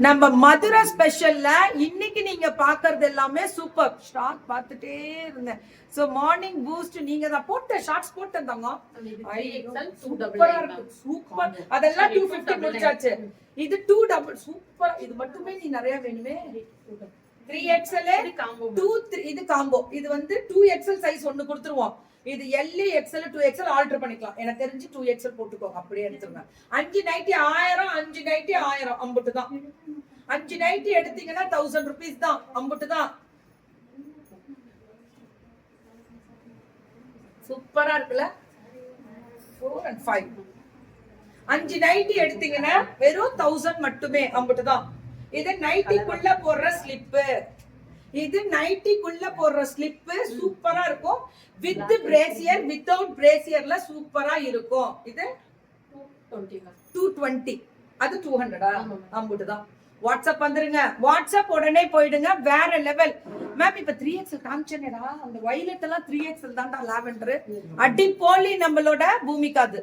நம்ம மதுரை ஸ்பெஷல்ல இன்னைக்கு நீங்க பாக்குறது எல்லாமே சூப்பர் ஸ்டாக் பார்த்துட்டே இருந்தேன். சோ மார்னிங் பூஸ்ட் நீங்க தான் போட்ட ஷார்ட்ஸ் போட்டேன் தாங்க. சூப்பர். அதெல்லாம் 250 முடிச்சாச்சு. இது 2 டபுள் சூப்பர். இது மட்டுமே நீ நிறைய வேணுமே. 3XL 2 இது காம்போ. இது வந்து 2XL சைஸ் ஒன்னு கொடுத்துருவோம். இது L XL 2XL ஆல்டர் பண்ணிக்கலாம். எனக்கு தெரிஞ்சு 2XL போட்டுக்கோங்க. அப்படியே எடுத்துருங்க. 5 நைட்டி 1000 5 நைட்டி 1000 அம்புட்டு தான். 5 நைட்டி எடுத்தீங்கன்னா 1000 rupees தான். அம்புட்டு தான். சூப்பரா இருக்குல்ல? 4 and 5. 5 நைட்டி எடுத்தீங்கன்னா வெறும் 1000 மட்டுமே. அம்புட்டு தான். இது நைட்டிக்குள்ள போடுற ஸ்லிப். இது நைட்டிக்குள்ள போடுற ஸ்லிப் சூப்பரா இருக்கும். வித் பிரேசியர் வித்தவுட் பிரேசியர்ல சூப்பரா இருக்கும். இது 220. அது 200. அம்புட்டு தான். வாட்ஸ்அப் வந்துருங்க. வாட்ஸ்அப் உடனே போயிடுங்க. வேற லெவல். மேம் இப்ப 3XL காமிச்சேனேடா. அந்த வயலட் எல்லாம் 3XL தான்டா லாவெண்டர். அடி போலி நம்மளோட பூமிகாது.